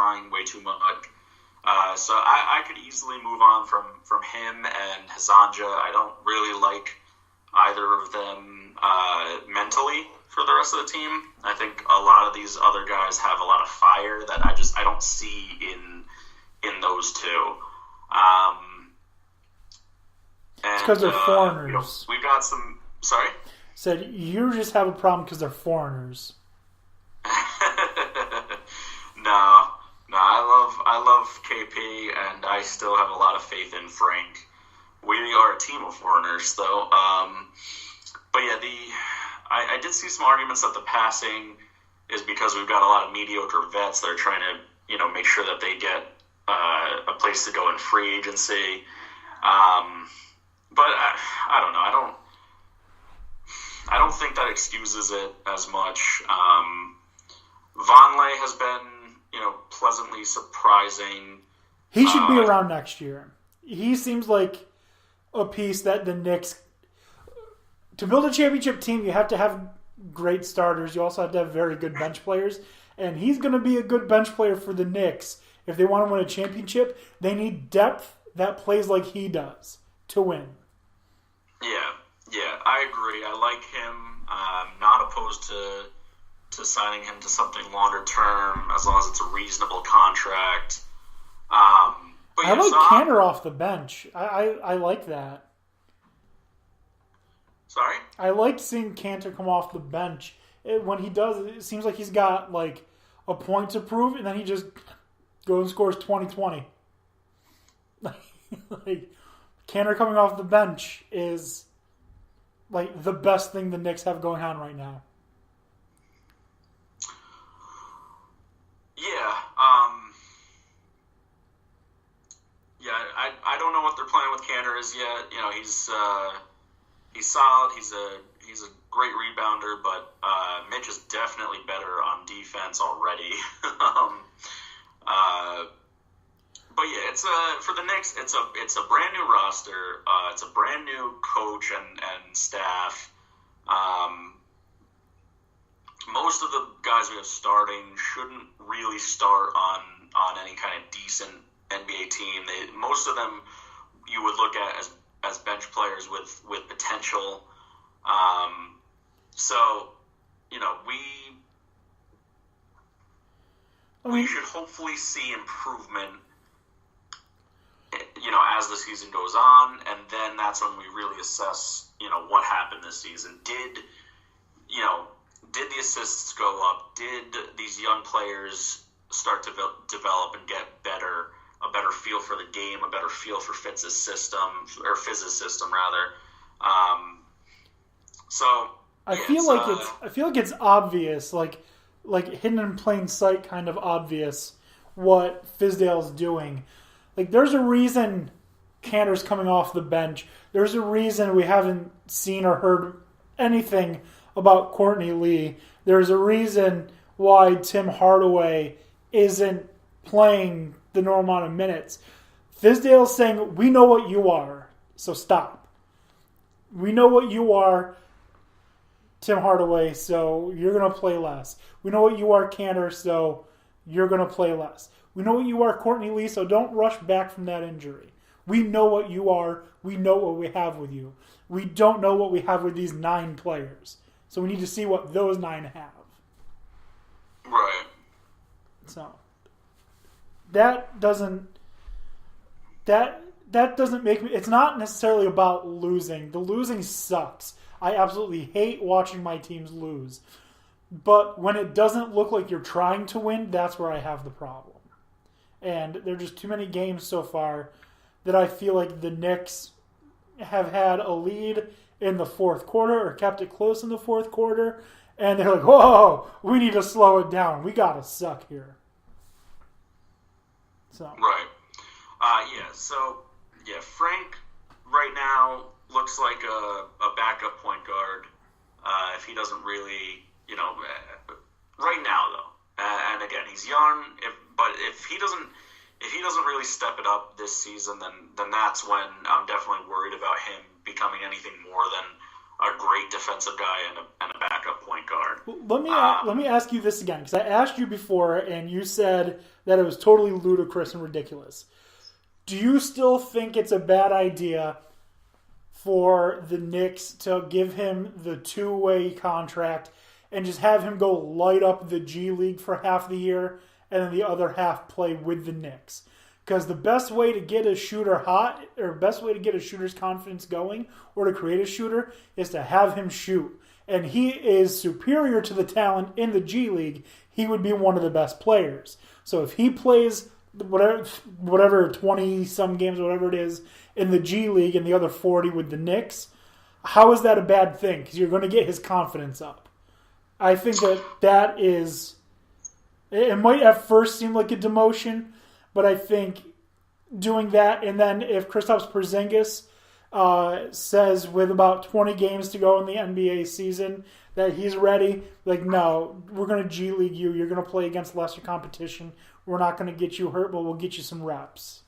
trying way too much. So I could easily move on from him and Hazanja. I don't really like either of them mentally for the rest of the team. I think a lot of these other guys have a lot of fire that I don't see in those two. It's because they're foreigners. We've got some. Sorry? Said you just have a problem because they're foreigners. No, I love KP, and I still have a lot of faith in Frank. We are a team of foreigners, though. But yeah, I did see some arguments that the passing is because we've got a lot of mediocre vets that are trying to, make sure that they get a place to go in free agency. But I don't know. I don't think that excuses it as much. Vonleh has been, pleasantly surprising. He should be around next year. He seems like a piece that the Knicks... To build a championship team, you have to have great starters. You also have to have very good bench players. And he's going to be a good bench player for the Knicks. If they want to win a championship, they need depth that plays like he does to win. Yeah, I agree. I like him. I'm not opposed to signing him to something longer term, as long as it's a reasonable contract. But I like Cantor off the bench. I like that. Sorry? I like seeing Cantor come off the bench. When he does, it seems like he's got like a point to prove, and then he just goes and scores 20-20. Like, Cantor coming off the bench is like the best thing the Knicks have going on right now. I don't know what their plan with Cantor is yet. He's solid. He's a great rebounder, but Mitch is definitely better on defense already. But yeah, it's for the Knicks. It's a brand new roster. It's a brand new coach and staff. Most of the guys we have starting shouldn't really start on any kind of decent NBA team. Most of them you would look at as bench players with potential. So we should hopefully see improvement, as the season goes on, and then that's when we really assess, what happened this season. Did the assists go up? Did these young players start to develop and get a better feel for the game, a better feel for Fizz's system, rather? I feel like it's obvious, like hidden in plain sight, kind of obvious what Fizdale's doing. Like, there's a reason Cantor's coming off the bench. There's a reason we haven't seen or heard anything about Courtney Lee. There's a reason why Tim Hardaway isn't playing the normal amount of minutes. Fizdale's saying, we know what you are, so stop. We know what you are, Tim Hardaway, so you're going to play less. We know what you are, Cantor, so you're going to play less. We know what you are, Courtney Lee, so don't rush back from that injury. We know what you are. We know what we have with you. We don't know what we have with these 9 players. So we need to see what those 9 have. Right. So that doesn't make me... It's not necessarily about losing. The losing sucks. I absolutely hate watching my teams lose. But when it doesn't look like you're trying to win, that's where I have the problem. And there are just too many games so far that I feel like the Knicks have had a lead in the fourth quarter or kept it close in the fourth quarter, and they're like, whoa, we need to slow it down. We got to suck here. So. Right. Frank right now looks like a backup point guard if he doesn't really, right now though. And again, he's young, but if he doesn't really step it up this season, then that's when I'm definitely worried about him becoming anything more than a great defensive guy and a backup point guard. Let me ask you this again, because I asked you before, and you said that it was totally ludicrous and ridiculous. Do you still think it's a bad idea for the Knicks to give him the two-way contract and just have him go light up the G League for half the year and then the other half play with the Knicks? Because the best way to get a shooter hot, or best way to get a shooter's confidence going, or to create a shooter, is to have him shoot. And he is superior to the talent in the G League. He would be one of the best players. So if he plays whatever 20-some games, whatever it is, in the G League and the other 40 with the Knicks, how is that a bad thing? Because you're going to get his confidence up. I think that is... It might at first seem like a demotion, but I think doing that, and then if Kristaps Porzingis says with about 20 games to go in the NBA season that he's ready, like, no, we're going to G League you. You're going to play against lesser competition. We're not going to get you hurt, but we'll get you some reps.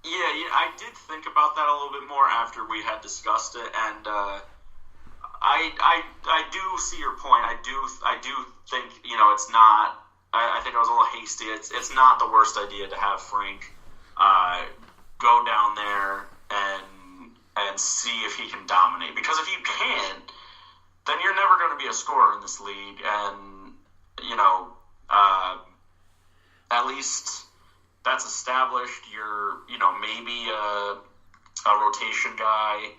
Yeah, I did think about that a little bit more after we had discussed it, and I do see your point. I do think, it's not. I think I was a little hasty. It's not the worst idea to have Frank go down there and see if he can dominate. Because if you can't, then you're never going to be a scorer in this league. And at least that's established. You're maybe a rotation guy.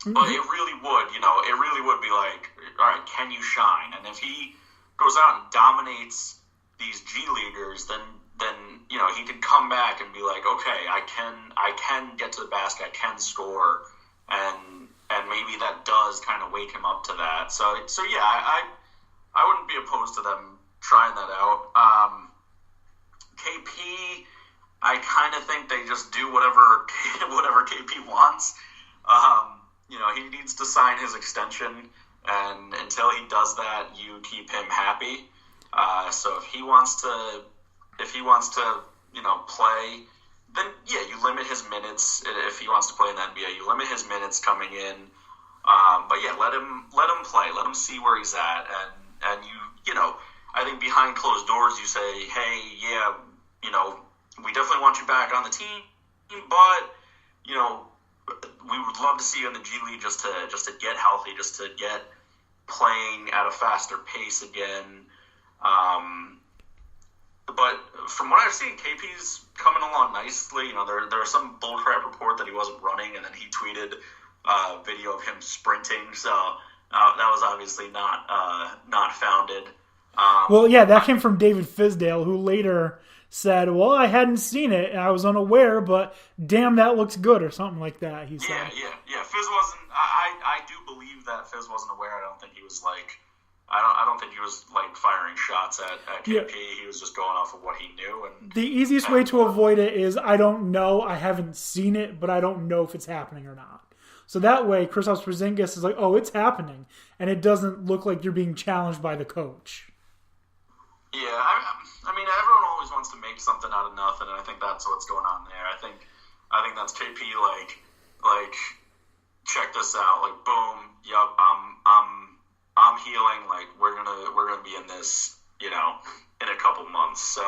But it really would be like, all right, can you shine? And if he goes out and dominates these G Leaguers, then he can come back and be like, okay, I can get to the basket, I can score, and maybe that does kind of wake him up to that. So yeah, I wouldn't be opposed to them trying that out. KP, I kind of think they just do whatever KP wants. He needs to sign his extension, and until he does that, you keep him happy. So if he wants to, play, then yeah, you limit his minutes. If he wants to play in the NBA, you limit his minutes coming in. But yeah, let him play. Let him see where he's at, and I think behind closed doors, you say, hey, yeah, we definitely want you back on the team, but we would love to see you in the G League just to get healthy, just to get playing at a faster pace again. But from what I've seen, KP's coming along nicely. There was some bullcrap report that he wasn't running, and then he tweeted a video of him sprinting. So that was obviously not founded. Well, yeah, that came from David Fizdale, who later said, well, I hadn't seen it, and I was unaware, but damn, that looks good, or something like that, he said. Yeah. Fizz wasn't, I do believe that Fizz wasn't aware. I don't think he was, I don't think he was, firing shots at KP. Yeah. He was just going off of what he knew. And the easiest way to avoid it is, I don't know, I haven't seen it, but I don't know if it's happening or not. So that way, Kristaps Porzingis is like, oh, it's happening, and it doesn't look like you're being challenged by the coach. Yeah, I mean, everyone always wants to make something out of nothing, and I think that's what's going on there. I think that's KP, check this out, boom, yup, I'm healing, we're gonna be in this, in a couple months. So,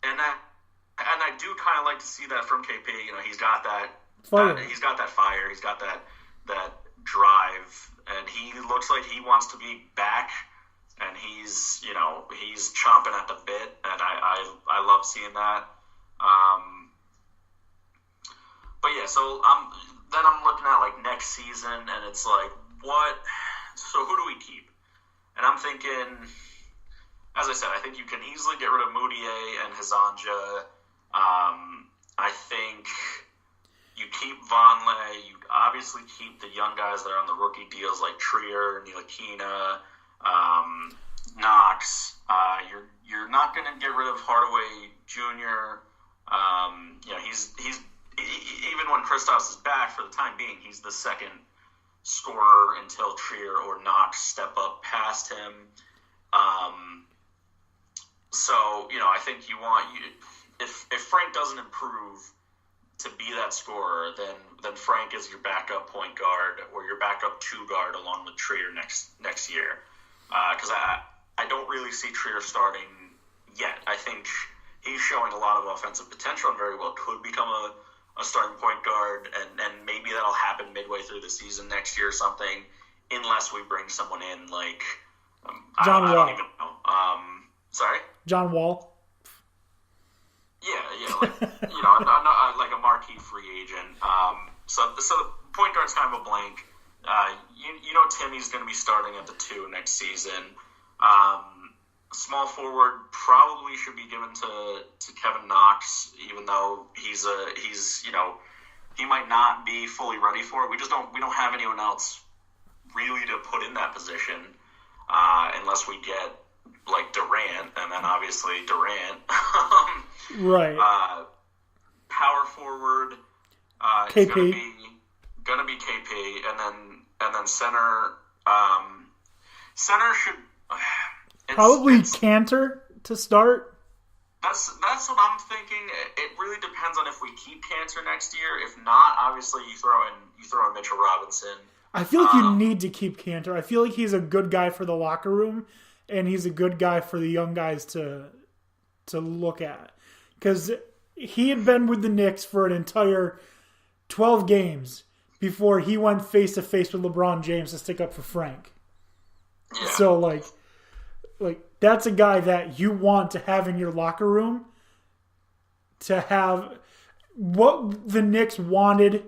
and I do kind of like to see that from KP. He's got that fire, he's got that drive, and he looks like he wants to be back. And he's chomping at the bit, and I love seeing that. But yeah, so then I'm looking at next season, and it's what? So who do we keep? And I'm thinking, as I said, I think you can easily get rid of Moutier and Hizanja. I think you keep Vonleh. You obviously keep the young guys that are on the rookie deals like Trier, Ntilikina, Knox. You're not going to get rid of Hardaway Jr. He's even when Kristaps is back, for the time being, he's the second scorer until Trier or Knox step up past him. So I think if Frank doesn't improve to be that scorer, then Frank is your backup point guard or your backup two guard along with Trier next year. Because I don't really see Trier starting yet. I think he's showing a lot of offensive potential and very well could become a starting point guard, and maybe that'll happen midway through the season next year or something, unless we bring someone in like John Wall. I don't even know. Sorry? John Wall. Yeah, like, I'm like a marquee free agent. So the point guard's kind of a blank. Timmy's going to be starting at the 2 next season. Small forward probably should be given to Kevin Knox, even though he might not be fully ready for it. We don't have anyone else really to put in that position unless we get like Durant, and then obviously Durant. Right. Power forward KP. is gonna be KP, and then center. Center should probably Cantor to start. That's what I'm thinking. It really depends on if we keep Cantor next year. If not, obviously you throw in Mitchell Robinson. I feel like you need to keep Cantor. I feel like he's a good guy for the locker room, and he's a good guy for the young guys to look at. Because he had been with the Knicks for an entire 12 games before he went face-to-face with LeBron James to stick up for Frank. Yeah. So, like that's a guy that you want to have in your locker room, to have what the Knicks wanted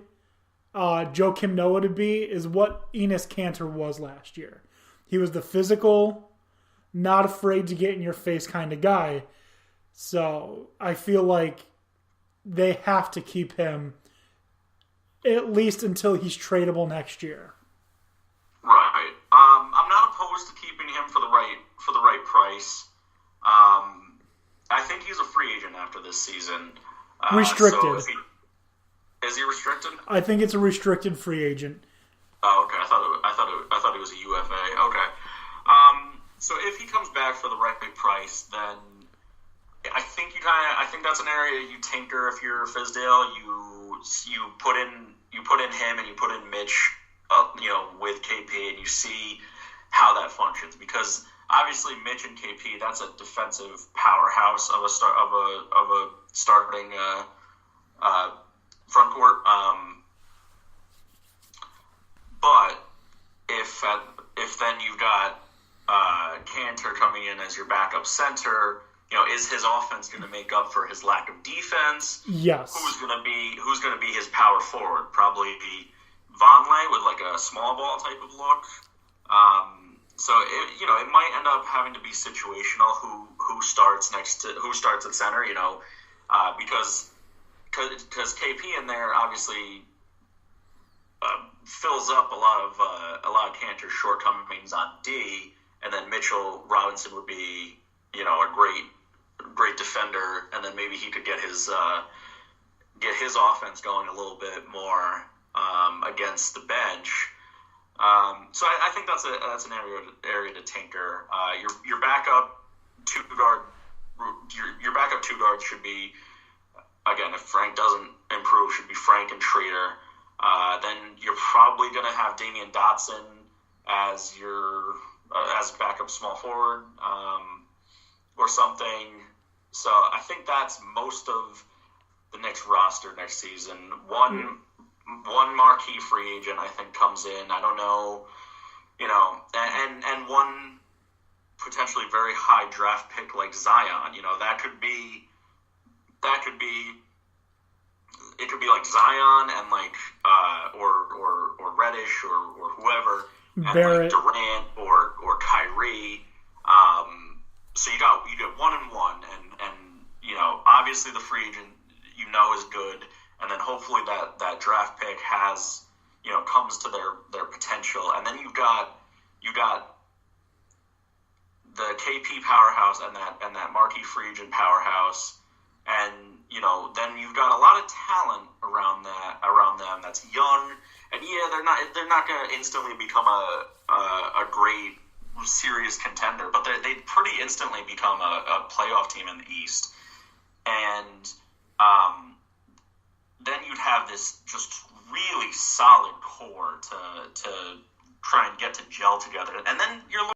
Joakim Noah to be is what Enes Kanter was last year. He was the physical, not afraid to get in your face kind of guy. So I feel like they have to keep him at least until he's tradable next year. Right. I'm not opposed to keeping him for the right price. I think he's a free agent after this season. Restricted. So is he restricted? I think it's a restricted free agent. Oh, okay. I thought he was a UFA. Okay. So if he comes back for the right price, then I think that's an area you tinker if you're Fizdale. You put in him and you put in Mitch, with KP, and you see how that functions, because obviously Mitch and KP, that's a defensive powerhouse of a starting front court. But if then you've got Cantor coming in as your backup center, is his offense going to make up for his lack of defense? Yes. Who's going to be his power forward? Probably Vonleh with like a small ball type of look. So it might end up having to be situational. Who starts at center? Because KP in there obviously fills up a lot of Cantor's shortcomings on D, and then Mitchell Robinson would be a great defender, and then maybe he could get his offense going a little bit more against the bench. So I think that's an area to tinker. Your backup two guard should be, again, if Frank doesn't improve, should be Frank and Trier. Then you're probably going to have Damian Dotson as your as backup small forward or something. So I think that's most of the Knicks roster next season. One marquee free agent I think comes in. I don't know, and one potentially very high draft pick like Zion. That could be like Zion and like or Reddish or whoever, and Barrett. like Durant or Kyrie. So you got 1-1, and obviously the free agent is good, and then hopefully that draft pick has comes to their potential, and then you got the KP powerhouse and that marquee free agent powerhouse, and then you've got a lot of talent around them that's young, and they're not going to instantly become a great serious contender, but they pretty instantly become a playoff team in the East. and then you'd have this just really solid core to try and get to gel together. And then you're